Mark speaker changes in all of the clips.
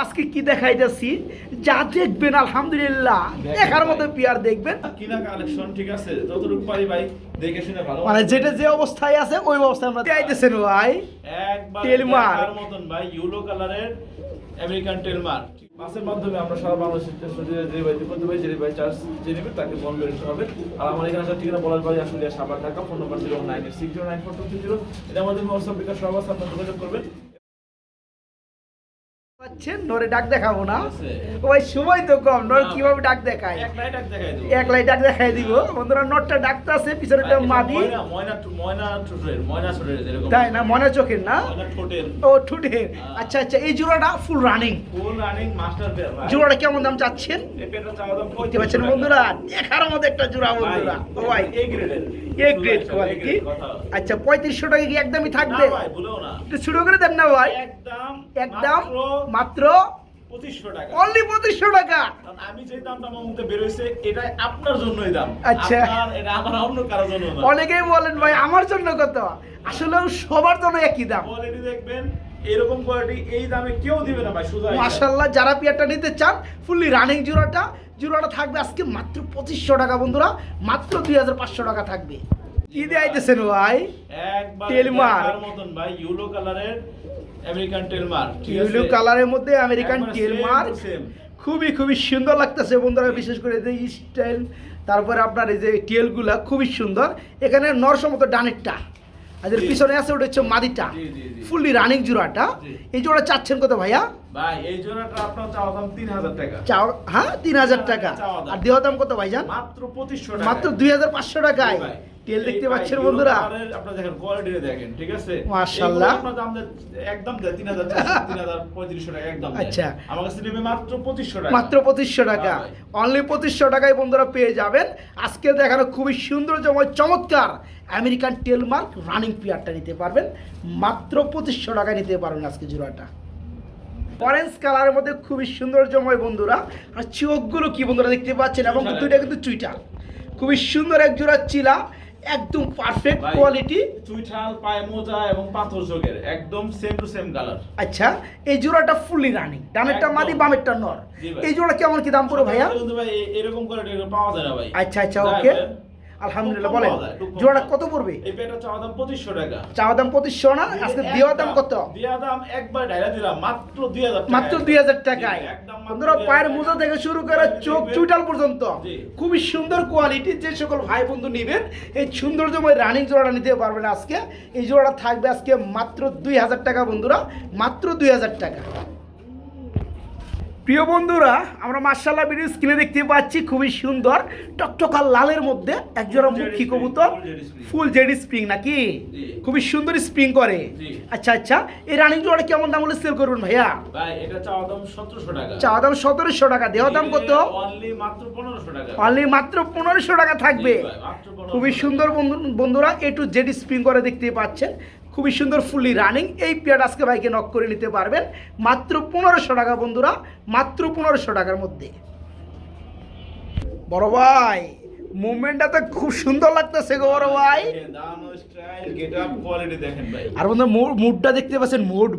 Speaker 1: আজকে কি দেখাইতেছি যা দেখবেন আলহামদুলিল্লাহ দেখার মতো পিয়ার দেখবেন
Speaker 2: কিনা কালেকশন ঠিক আছে যতটুকু পারি ভাই দেখে শুনে ভালো
Speaker 1: মানে যেটা যে অবস্থায় আছে ওই অবস্থায় আমরা চাইতেছেন ভাই
Speaker 2: একবার
Speaker 1: টেলমার
Speaker 2: দেখার মতন ভাই ইয়েলো কালারের আমেরিকান টেলমার মাসের মাধ্যমে আমরা সারা বাংলাদেশের যে ভাই করতে পারি যে ভাই চার্জ যে নেবে তাকে ফোন করে দিতে হবে আর আমার এখানে আসার ঠিকানা বলার বাড়ি আসলে সাবার ঢাকা ফোন নম্বর 098609422 এটার মধ্যে হোয়াটসঅ্যাপ বিকাশ সব আছে আপনারা যোগাযোগ করবেন
Speaker 1: পাচ্ছেন নরে ডাক দেখাবো না ওই সময় তো কম নর কিভাবে ডাক দেখায়
Speaker 2: একলাই ডাক দেখাই দেব
Speaker 1: একলাই ডাক দেখাই দিব বন্ধুরা নটটা ডাকতে আছে পিছনে একটা মাদি
Speaker 2: ময়না ঠোঁটের যেরকম
Speaker 1: তাই না মনে চোখের না
Speaker 2: ময়না ঠোঁটের
Speaker 1: ও ঠুটে আচ্ছা আচ্ছা এই জোড়াটা ফুল রানিং
Speaker 2: মাস্টার পেয়ার ভাই
Speaker 1: জোড়াটা কেমন দাম চাচ্ছেন
Speaker 2: এই পেয়ারটা চাওয়া দাম
Speaker 1: দেখতে পাচ্ছেন বন্ধুরা দেখার মতো একটা জোড়া বন্ধুরা ও ভাই
Speaker 2: এ গ্রেডের
Speaker 1: এ গ্রেড কোয়ালিটি আচ্ছা 3500 টাকা কি একদমই থাকবে
Speaker 2: না ভাই বলেও না
Speaker 1: একটু ছোট করে দেন না ভাই
Speaker 2: একদম
Speaker 1: মাত্র
Speaker 2: 2500 টাকা
Speaker 1: অনলি 2500 টাকা
Speaker 2: কারণ আমি যে দামটা আমার মধ্যে বের হইছে এটা আপনার জন্যই দাম
Speaker 1: আচ্ছা।
Speaker 2: আপনার এটা আমার অন্য কারোর জন্য না
Speaker 1: অনেকেই বলেন ভাই আমার জন্য কত আসলে সবার জন্য একই দাম
Speaker 2: কোয়ালিটি দেখবেন এরকম কোয়ালিটি এই দামে কেউ দিবে না ভাই শুধু
Speaker 1: মাশাআল্লাহ যারা পিয়ারটা নিতে চান ফুললি রানিং জোড়াটা থাকবে আজকে মাত্র 2500 টাকা বন্ধুরা মাত্র 2500 টাকা থাকবে কি দেখাইতেছেন ভাই
Speaker 2: একবার
Speaker 1: টেলমার
Speaker 2: দেখার মতন ভাই ইয়েলো কালারের আমেরিকান টেলমার ঠিক আছে
Speaker 1: ইউলু কালারের মধ্যে আমেরিকান
Speaker 2: একবার
Speaker 1: টেলমার
Speaker 2: same to same।
Speaker 1: খুবই সুন্দর লাগতেছে বন্ধুরা বিশেষ করে যে স্টাইল তারপরে আপনার এই যে টেলগুলা খুবই সুন্দর এখানে নরসমত ডানেরটা আর এর
Speaker 2: জি।
Speaker 1: পিছনে আছে ওটা হচ্ছে মাদিটা
Speaker 2: জি, জি, জি।
Speaker 1: ফুললি রানিং জোড়াটা
Speaker 2: জি।
Speaker 1: এই জোড়া চাচ্ছেন কত ভাইয়া
Speaker 2: ভাই এই জোড়াটা আপনার চাওয়া দাম 3000 টাকা
Speaker 1: হ্যাঁ 3000 টাকা
Speaker 2: চাওয়া দাম।
Speaker 1: আর দেওয়া দাম কত ভাইজান
Speaker 2: মাত্র 2500 টাকা
Speaker 1: মাত্র 2500 টাকায়
Speaker 2: জি ভাই।
Speaker 1: তেল দেখতে
Speaker 2: এই ভাই,
Speaker 1: পাচ্ছেন
Speaker 2: ইউরো
Speaker 1: বন্ধুরা
Speaker 2: কালারের আপনারা দেখেন কোয়ালিটি দেখেন ঠিক আছে
Speaker 1: মাশাআল্লাহ।
Speaker 2: এগুলো আপনার দাম একদম 3000 3500 টাকা একদম দেয়।
Speaker 1: আচ্ছা।
Speaker 2: আমার কাছে নেবে মাত্র 2500 টাকা
Speaker 1: মাত্র 2500 টাকা
Speaker 2: হ্যাঁ ভাই।
Speaker 1: অনলি 2500 টাকায় বন্ধুরা পেয়ে যাবেন আজকে দেখানো খুবই সুন্দর চমৎকার আমেরিকান টেলমার্ক রানিং পিয়ারটা নিতে পারবেন মাত্র 2500 টাকায় নিতে পারবেন আজকে জোড়াটা অরেঞ্জ কালারের মধ্যে খুবই সৌন্দর্যময় বন্ধুরা আর চোখগুলো কি বন্ধুরা দেখতে পাচ্ছেন এবং দুইটা কিন্তু চুইটা খুবই সুন্দর এক জোড়া চিলা একদম পারফেক্ট
Speaker 2: ভাই,
Speaker 1: কোয়ালিটি
Speaker 2: চুইঠাল পায়ে মোজা এবং পাথর যোগের একদম সেম টু সেম কালার
Speaker 1: আচ্ছা এই জোড়াটা ফুললি রানিং ডানেরটা
Speaker 2: একদম।
Speaker 1: মাদি বামেরটা নর
Speaker 2: জি ভাই।
Speaker 1: এই জোড়া কেমন কি দাম পড়ো ভাইয়া
Speaker 2: কিন্তু ভাই এরকম কোয়ালিটি পাওয়া যায় না ভাই
Speaker 1: আচ্ছা আচ্ছা
Speaker 2: যাই
Speaker 1: ওকে
Speaker 2: বলেন।
Speaker 1: আলহামদুলিল্লাহ
Speaker 2: খুব কম
Speaker 1: বলেন
Speaker 2: পাওয়া যায়, খুব কম
Speaker 1: জোড়াটা
Speaker 2: পাওয়া
Speaker 1: কত পড়বে
Speaker 2: এই পেটা চাওয়া দাম 2500 টাকা
Speaker 1: চাওয়া দাম 2500 না আজকে দেওয়া দাম কত
Speaker 2: দেওয়া দাম একবার ঢাইলা দিলাম মাত্র 2000 টাকা
Speaker 1: মাত্র 2000 টাকায়
Speaker 2: জি, একদম মাত্র
Speaker 1: বন্ধুরা
Speaker 2: 2000
Speaker 1: পায়ের
Speaker 2: টাকা।
Speaker 1: মোজা থেকে শুরু করে চোখ
Speaker 2: দেখবেন।
Speaker 1: চুইটাল পর্যন্ত
Speaker 2: জি।
Speaker 1: খুবই সুন্দর কোয়ালিটি যে সকল ভাই বন্ধু নেবেন এই সৌন্দর্যময় রানিং জোড়াটা নিতে পারবেন আজকে এই জোড়াটা থাকবে আজকে মাত্র 2000 টাকা বন্ধুরা মাত্র 2000 টাকা প্রিয় বন্ধুরা আমরা মাশাআল্লাহ ভিডিও স্ক্রিনে দেখতে পাচ্ছি খুবই সুন্দর টকটকা লালের মধ্যে একজোড়া মুখী কবুতর ফুল জেডি স্প্রিং নাকি
Speaker 2: জি।
Speaker 1: খুবই সুন্দর স্প্রিং করে
Speaker 2: জি।
Speaker 1: আচ্ছা আচ্ছা এই রানিং জোড়া কেমন দাম হলে সেল করবেন ভাইয়া
Speaker 2: ভাই এটা চাওয়া দাম 1700 টাকা
Speaker 1: চাওয়া দাম 1700 টাকা দেওয়া দাম কত
Speaker 2: অনলি মাত্র 1500 টাকা
Speaker 1: অনলি মাত্র 1500 টাকা থাকবে
Speaker 2: জি ভাই, মাত্র 1500
Speaker 1: খুবই সুন্দর বন্ধুরা এ টু জেড স্প্রিং করে দেখতে পাচ্ছেন খুবই সুন্দর ফুললি রানিং এই পেয়ার আজকে ভাইকে নক করে নিতে পারবেন মাত্র 1500 টাকা বন্ধুরা মাত্র 1500 টাকার মধ্যে বড় ভাই মুভমেন্টটা তো খুব সুন্দর লাগতেছে গো বড় ভাই
Speaker 2: দাম স্টাইল গেটআপ কোয়ালিটি দেখেন ভাই
Speaker 1: আর বন্ধু মুডটা দেখতে পাচ্ছেন মুড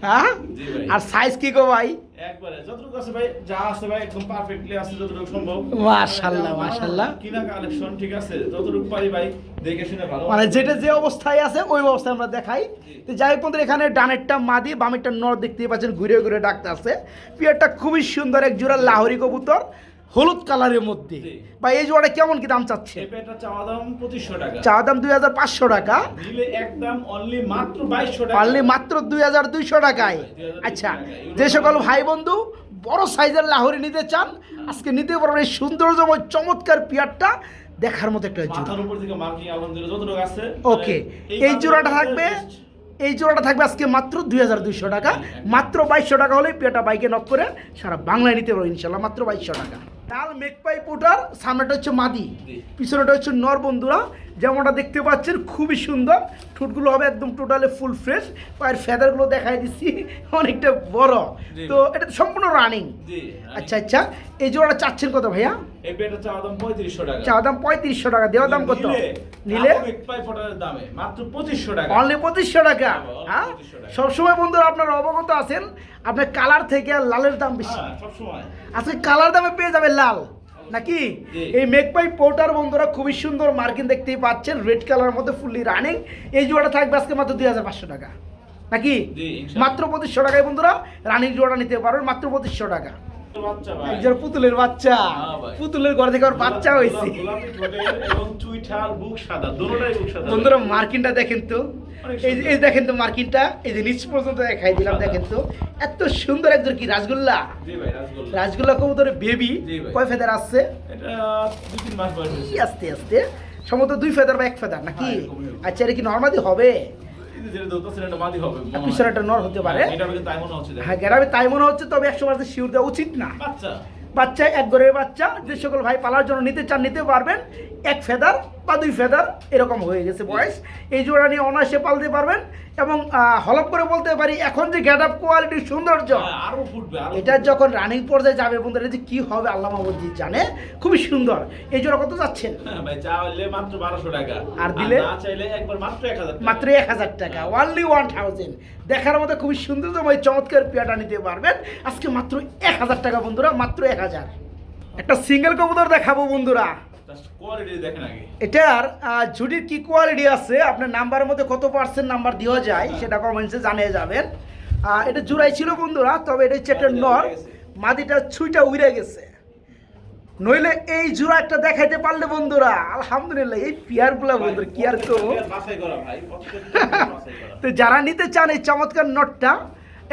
Speaker 1: হ্যাঁ
Speaker 2: জি ভাই।
Speaker 1: আর সাইজ কি গো ভাই
Speaker 2: একবারে যতটুকু আছে ভাই যা আছে ভাই একদম পারফেক্টলি আছে যতটুকু সম্ভব
Speaker 1: মাশাআল্লাহ, মাশাআল্লাহ।
Speaker 2: কিনা কালেকশন ঠিক আছে যতটুকু পারি ভাই দেখে শুনে ভালো
Speaker 1: মানে যেটা যে অবস্থায় আছে ওই অবস্থায় আমরা দেখাই তো যাই হোক বন্ধুরা, এখানে ডানেরটা মাদি বামেরটা নর দেখতে পাচ্ছেন ঘুরে ঘুরে ডাকতে আছে পিয়ারটা খুবই সুন্দর এক জোড়া লাহোরি কবুতর হলুদ কালারের মধ্যে
Speaker 2: জি।
Speaker 1: বা এই জোড়াটা কেমন কি দাম চাচ্ছে
Speaker 2: এই পেটা চাওয়া দাম 2500 টাকা
Speaker 1: চাওয়া দাম 2500 টাকা
Speaker 2: নিলে একদম অনলি মাত্র 2200 টাকা
Speaker 1: অনলি মাত্র 2200 টাকায়
Speaker 2: 2200
Speaker 1: আচ্ছা
Speaker 2: টাকা।
Speaker 1: যে সকল ভাই বন্ধু বড় সাইজের লাহোরি নিতে চান আজকে নিতে পারবেন এই সৌন্দর্যময় চমৎকার পিয়ারটা দেখার মতো একটা জোড়া
Speaker 2: মাথার উপর থেকে মার্কিং আলহামদুলিল্লাহ যতটুকু আছে
Speaker 1: ওকে এই জোড়াটা থাকবে এই জোড়াটা থাকবে আজকে মাত্র 2200 টাকা মাত্র 2200 টাকা হলে পেটা বাইকে নক করে সারা বাংলায় নিতে পারবো ইনশাল্লাহ মাত্র 2200 টাকা লাল মেকপাই পোটার সামনেটা হচ্ছে মাদি
Speaker 2: জি।
Speaker 1: পিছনেটা হচ্ছে নর বন্ধুরা যেমনটা দেখতে পাচ্ছেন খুবই সুন্দর, ঠোঁটগুলো হবে একদম টোটালি ফুল ফ্রেশ, পায়ের ফেদারগুলো দেখাই দিচ্ছি অনেকটা বড়। তো এটা তো সম্পূর্ণ রানিং। আচ্ছা আচ্ছা, এই জোড়াটা চাচ্ছেন কত ভাইয়া?
Speaker 2: এই পেয়ারটা চাওয়া দাম 3500 টাকা।
Speaker 1: চাওয়া দাম 3500 টাকা, দেওয়া দাম কত নিলে?
Speaker 2: দামে মাত্র 2500 টাকা,
Speaker 1: অনলি 2500 টাকা। হ্যাঁ,
Speaker 2: 2500 টাকা।
Speaker 1: সবসময় বন্ধুরা আপনারা অবগত আছেন আপনার কালার থেকে লালের দাম বেশি।
Speaker 2: হ্যাঁ, সব সময়
Speaker 1: আজকে কালার দামে পেয়ে যাবে লাল নাকি? এই মেকপাই পোর্টার বন্ধুরা খুবই সুন্দর মার্কিন দেখতেই পাচ্ছেন, রেড কালারের মধ্যে ফুললি রানিং। এই জোড়াটা থাকবে আজকে মাত্র 2500 টাকা নাকি? মাত্র 2500 টাকায় বন্ধুরা রানিং জোড়াটা নিতে পারবেন মাত্র 2500 টাকা।
Speaker 2: বাচ্চা ভাই,
Speaker 1: একজন পুতুলের বাচ্চা,
Speaker 2: হ্যাঁ ভাই।
Speaker 1: পুতুলের ঘর থেকে ওর বাচ্চা হয়েছে।
Speaker 2: গোলাপি ঠোঁটের এবং চুইঠাল, বুক সাদা, দুটোটাই বুক সাদা।
Speaker 1: বন্ধুরা মার্কিনটা দেখেন তো,
Speaker 2: অনেক
Speaker 1: এই
Speaker 2: সুন্দর।
Speaker 1: এই দেখেন তো মার্কিনটা, এই যে নিচ পর্যন্ত দেখাই দিলাম, দেখেন তো এত সুন্দর একজন কি রাসগোল্লা।
Speaker 2: জি ভাই, রাসগোল্লা।
Speaker 1: রাসগোল্লা কবুতরের বেবি
Speaker 2: জি ভাই।
Speaker 1: কয় ফেদার আসছে?
Speaker 2: এটা 2-3 মাস বয়স হয়েছে।
Speaker 1: আস্তে আস্তে সম্ভবত 2 ফেদার বা 1 ফেদার নাকি?
Speaker 2: হ্যাঁ, এরকমই হবে।
Speaker 1: আচ্ছা, এটা কি নর্মালি হবে?
Speaker 2: এই যে যেটা ধরতেছেন এটা মাদি হবে মনে হয়।
Speaker 1: পিছনে একটা নর হতে পারে।
Speaker 2: এটা কিন্তু তাই মনে হচ্ছে।
Speaker 1: হ্যাঁ, গ্যারামে তাই মনে হচ্ছে, তবে 100% শিওর দেওয়া উচিত না।
Speaker 2: বাচ্চা
Speaker 1: বাচ্চা এক ঘরের বাচ্চা, যে সকল ভাই পালার জন্য নিতে চান নিতে পারবেন। 1 ফেদার বা 2 ফেদার এরকম হয়ে গেছে বয়স। এই জোড়া নিয়ে অনায়াসে পালতে পারবেন এবং হলপ করে বলতে পারি এখন যে গেট আপ কোয়ালিটি সৌন্দর্য,
Speaker 2: হ্যাঁ, আরো ফুটবে আরো।
Speaker 1: এটা যখন রানিং পর্যায়ে যাবে বন্ধুরা যে কি হবে আল্লাহ মাহমুদ জানে। খুবই সুন্দর। এই জোড়া কত যাচ্ছেন?
Speaker 2: হ্যাঁ ভাই, চাইলে মাত্র 1200 টাকা,
Speaker 1: আর দিলে?
Speaker 2: না চাইলে একবার মাত্র 1000 টাকা।
Speaker 1: মাত্র 1000 টাকা, অনলি 1000। দেখার মতো খুবই সুন্দরতম চমৎকার পেয়াটা নিতে পারবেন আজকে মাত্র 1000 টাকা বন্ধুরা, মাত্র 1000। একটা সিঙ্গেল কবুতর দেখাবো বন্ধুরা,
Speaker 2: জাস্ট কোয়ালিটি দেখেন আগে।
Speaker 1: এটার ঝুটির কি কোয়ালিটি আছে, আপনার নাম্বারের মধ্যে কত পার্সেন্ট নাম্বার দেওয়া যায় সেটা কমেন্টসে জানিয়ে যাবেন। এটা জোড়াই ছিল বন্ধুরা, তবে এটা হচ্ছে একটা নর, মাদিটা ছুঁইটা উড়ে গেছে। নইলে এই জোড়া একটা দেখাইতে পারলে বন্ধুরা আলহামদুলিল্লাহ। এই পেয়ারগুলো বন্ধুরা কি আর তো।
Speaker 2: বাছাই করা ভাই, প্রত্যেকটা বাছাই করা।
Speaker 1: তো যারা নিতে চান এই চমৎকার নটটা,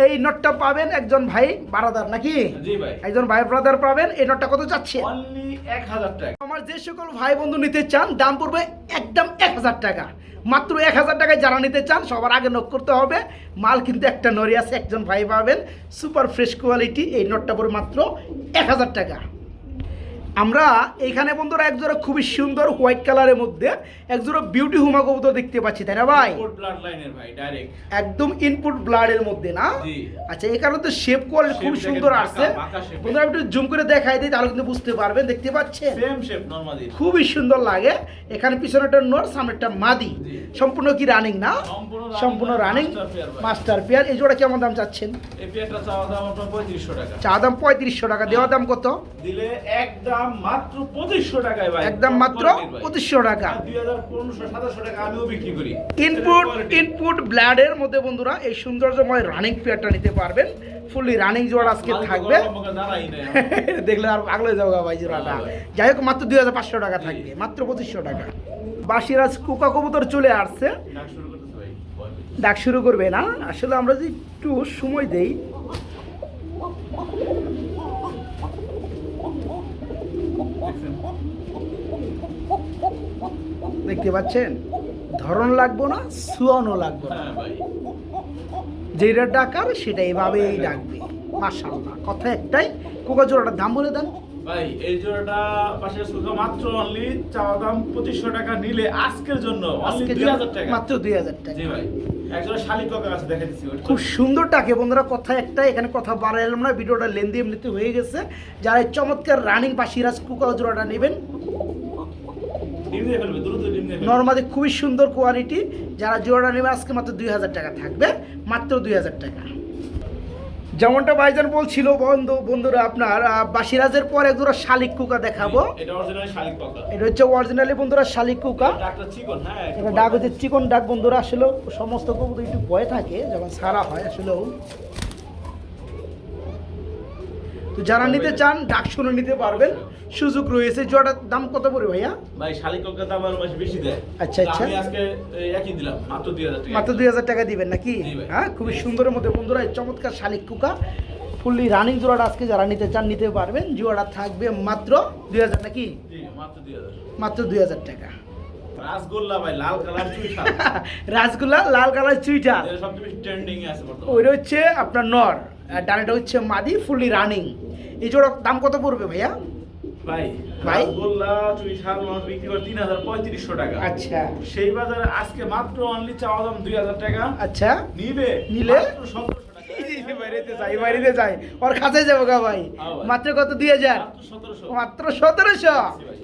Speaker 1: এই নটটা পাবেন একজন ভাই বারাদার নাকি?
Speaker 2: জি ভাই,
Speaker 1: একজন ভাই ব্রাদার পাবেন। এই নটটা কত যাচ্ছে?
Speaker 2: অনলি 1000 টাকা।
Speaker 1: আমার যে সকল ভাই বন্ধু নিতে চান দাম পড়বে একদম 1000 টাকা, মাত্র 1000 টাকায় যারা নিতে চান সবার আগে নক করতে হবে। মাল কিন্তু একটা নরি আছে, একজন ভাই পাবেন, সুপার ফ্রেশ কোয়ালিটি। এই নটটা পড়বে মাত্র 1000 টাকা। আমরা এইখানে বন্ধুরা একজোড়া খুবই সুন্দর হোয়াইট কালারের মধ্যে একজোড়া বিউটি হুমা কবুতর দেখতে পাচ্ছি, তাই না ভাই?
Speaker 2: ইনপুট ব্লাড লাইনের ভাই, ডাইরেক্ট
Speaker 1: একদম ইনপুট ব্লাডের মধ্যে না?
Speaker 2: জি।
Speaker 1: আচ্ছা, এই কারণে তো শেপ কোয়ালিটি
Speaker 2: Shape
Speaker 1: খুব
Speaker 2: দেখেন,
Speaker 1: সুন্দর
Speaker 2: বাঁকা,
Speaker 1: আসছে
Speaker 2: বাঁকা shape।
Speaker 1: বন্ধুরা। একটু জুম করে দেখাই দিই তাহলে কিন্তু বুঝতে পারবেন। দেখতে পাচ্ছেন
Speaker 2: সেম শেপ নরমালি,
Speaker 1: খুবই সুন্দর লাগে। এখানে পিছনেটা নর, সামনেটা মাদি।
Speaker 2: জি।
Speaker 1: সম্পূর্ণ কি রানিং না? সম্পূর্ণ রানিং মাস্টার পেয়ার। এই জোড়া কেমন দাম চাচ্ছেন?
Speaker 2: এই পেয়ারটা চাওয়া দাম আপনার 3500 টাকা,
Speaker 1: চা দাম 3500 টাকা, দেওয়া দাম কত?
Speaker 2: দিলে একদম মাত্র 2500 টাকায় ভাই,
Speaker 1: একদম মাত্র 2500 টাকা।
Speaker 2: 2500-2700 টাকা আমিও বিক্রি করি।
Speaker 1: ইনপুট ব্লাডের মধ্যে বন্ধুরা এই সৌন্দর্যময় রানিং পেয়ারটা নিতে পারবেন। ফুললি রানিং জোড়া আজকে থাকবে। দেখলে আর পাগল হয়ে যাবো ভাই জোড়াটা। যাই হোক মাত্র 2500 টাকা থাকবে, মাত্র 2500 টাকা। বাসিরাজ কুকা কবুতর চলে আসছে, ডাক শুরু করবে না। আসলে আমরা যদি একটু সময় দেই, দেখতে পাচ্ছেন ধরন লাগবো না, সুয়ানো লাগবো না,
Speaker 2: হ্যাঁ ভাই,
Speaker 1: যেটা ডাকার সেটা এভাবেই ডাকবে। মাশাআল্লাহ, কথা একটাই। কোকা জোড়াটার দাম বলে দেন
Speaker 2: ভাই। এই জোড়াটা পাশে সুখা মাত্র অনলি চাওয়া দাম 2500 টাকা, নিলে আজকের জন্য অনলি
Speaker 1: আজকে
Speaker 2: 2000 টাকা।
Speaker 1: মাত্র 2000 টাকা।
Speaker 2: জি ভাই, একজোড়া শালিক কাকা আছে দেখে দিচ্ছি।
Speaker 1: খুব সুন্দর টাকে বন্ধুরা, কথা একটা, এখানে কথা বাড়াইলাম না, ভিডিওটা লেন্দি এমনিতে হয়ে গেছে। যারা এই চমৎকার রানিং বা সিরাজ কুকা জোড়াটা নেবেন
Speaker 2: ডিম দিয়ে ফেলবে, দ্রুত ডিম দিয়ে ফেলবে।
Speaker 1: নর্মালি খুবই সুন্দর কোয়ালিটি, যারা জোড়াটা নেবে আজকে মাত্র 2000 টাকা থাকবে, মাত্র 2000 টাকা। যেমনটা ভাইজান বলছিল বন্ধুরা আপনার বাসিরাজের পর এক জোড়া শালিক কুকা দেখাবো।
Speaker 2: এটা অরিজিনাল শালিক কাকা,
Speaker 1: এটা হচ্ছে অরিজিনালি বন্ধুরা শালিক কুকা।
Speaker 2: ডাকটা চিকন, হ্যাঁ
Speaker 1: এটা ডাক হচ্ছে চিকন ডাক বন্ধুরা। আসলে সমস্ত কবুতর একটু ভয় থাকে যখন সারা হয় আসলেও। তো যারা নিতে চান ডাক শুনে নিতে পারবেন, সুযোগ রয়েছে। জোড়াটার দাম কত পড়বে ভাইয়া?
Speaker 2: ভাই শালিক কাকা দাম আর বেশি দেয়।
Speaker 1: আচ্ছা, আচ্ছা।
Speaker 2: আমি আজকে একই দিলাম মাত্র 2000 টাকা।
Speaker 1: মাত্র 2000 টাকা দিবেন নাকি?
Speaker 2: জি ভাই।
Speaker 1: হ্যাঁ, খুবই সুন্দরের মধ্যে বন্ধুরা এই চমৎকার শালিক কুকা ফুললি রানিং জোড়াটা আজকে যারা নিতে চান নিতে পারবেন। জোড়াটা থাকবে মাত্র 2000 নাকি?
Speaker 2: জি, মাত্র 2000।
Speaker 1: মাত্র 2000 টাকা।
Speaker 2: রাসগোল্লা ভাই, লাল কালার চুইঠা।
Speaker 1: রাসগোল্লা লাল কালার চুইটা,
Speaker 2: এটা সবচেয়ে বেশি ট্রেন্ডিং এ আছে বর্তমানে।
Speaker 1: ওইটা হচ্ছে আপনার নর, আর ডানাটা হচ্ছে মাদি, ফুললি রানিং। এই জোড়ার দাম কত পড়বে ভাইয়া?
Speaker 2: ভাই
Speaker 1: ভাই?
Speaker 2: রাসগোল্লা চুইঝাল মানুষ বিক্রি করে 3,3500 টাকা।
Speaker 1: আচ্ছা
Speaker 2: সেই বাজারে আজকে মাত্র অনলি চাওয়া দাম 2,000 টাকা।
Speaker 1: আচ্ছা
Speaker 2: নিবে
Speaker 1: নিলে?
Speaker 2: মাত্র 1700 টাকা।
Speaker 1: বাইরেতে যাই ওর কাছে যাবো গা ভাই
Speaker 2: হ্যাঁ ভাই।
Speaker 1: মাত্র কত 2000
Speaker 2: মাত্র 1700।
Speaker 1: মাত্র 1700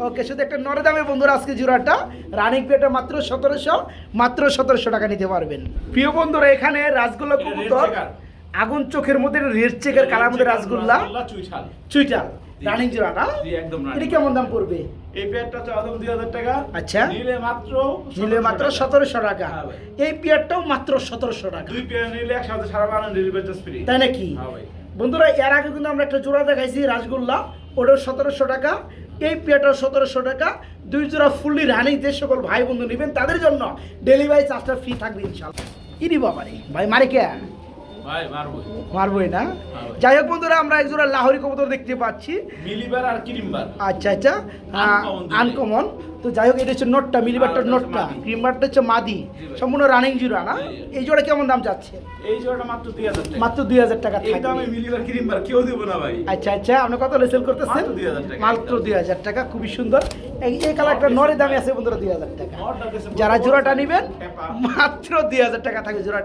Speaker 1: ওকে শুধু একটা নরে দামে বন্ধুরা আজকে জোড়াটা রানিং পেটে মাত্র 1700 মাত্র 1700 টাকা নিতে পারবেন প্রিয় বন্ধুরা এখানে রাসগোল্লা
Speaker 2: এটা red
Speaker 1: কবুতর
Speaker 2: checker।
Speaker 1: আগুন চোখের মধ্যে রেড চেকের কালার মধ্যে রাসগোল্লা
Speaker 2: চুইঝাল।
Speaker 1: চুইটাল রানিং জোড়া না
Speaker 2: জি, একদম running।
Speaker 1: এটা কেমন দাম পড়বে
Speaker 2: এই পেয়ারটা চাওয়া দাম 2,000 টাকা।
Speaker 1: আচ্ছা।
Speaker 2: নিলে মাত্র
Speaker 1: নিলে মাত্র 1700 টাকা
Speaker 2: হ্যাঁ ভাই।
Speaker 1: এই পেয়ারটাও মাত্র 1700 টাকা
Speaker 2: দুই পেয়ার নিলে একসাথে সারা বাংলা ডেলিভারি চার্জ ফ্রি।
Speaker 1: তাই নাকি
Speaker 2: হ্যাঁ ভাই।
Speaker 1: বন্ধুরা এর আগে কিন্তু আমরা একটা জোড়া দেখাইছি রাসগোল্লা ওটাও 1700 টাকা এই পেয়ারটাও 1700 টাকা দুই জোড়া ফুললি রানিং যে সকল ভাই বন্ধু নেবেন তাদের জন্য ডেলিভারি চার্জটা ফ্রি থাকবে ইনশাআল্লাহ ইরি বাবারে ভাই মারে কে
Speaker 2: ভাই মারবো।
Speaker 1: মারবই না
Speaker 2: হ্যাঁ ভাই।
Speaker 1: যাই হোক বন্ধুরা আমরা এক জোড়া লাহোরি কবুতর দেখতে পাচ্ছি
Speaker 2: মিলিবার আর কিরিমবার।
Speaker 1: আচ্ছা আচ্ছা
Speaker 2: Uncommon দুটোই।
Speaker 1: আনকমন তো যাই হোক এটা হচ্ছে নোটটা মিলিবারটা
Speaker 2: আর ওটা হচ্ছে
Speaker 1: নোটটা
Speaker 2: মাদি।
Speaker 1: ক্রিমবারটা হচ্ছে মাদি
Speaker 2: জি ভাই।
Speaker 1: সম্পূর্ণ রানিং জোড়া না
Speaker 2: জি, জি।
Speaker 1: এই জোড়া কেমন দাম যাচ্ছে
Speaker 2: এই জোড়াটা মাত্র 2,000 টাকা।
Speaker 1: মাত্র 2000 টাকা
Speaker 2: এই
Speaker 1: থাকবে
Speaker 2: দামে মিলিবার কিরিমবার কেউ দেব না ভাই।
Speaker 1: আচ্ছা আচ্ছা আপনি কত সেল করতেছেন
Speaker 2: মাত্র 2000 টাকা।
Speaker 1: মাত্র 2000 টাকা খুবই সুন্দর এই কালারটা নরে দামে আছে বন্ধুরা 2000 টাকা
Speaker 2: নটটা দেশে
Speaker 1: যারা
Speaker 2: বড়
Speaker 1: জোড়াটা
Speaker 2: বড়
Speaker 1: নেবেন
Speaker 2: টেপা।
Speaker 1: মাত্র 2000 টাকা থাকবে জোড়া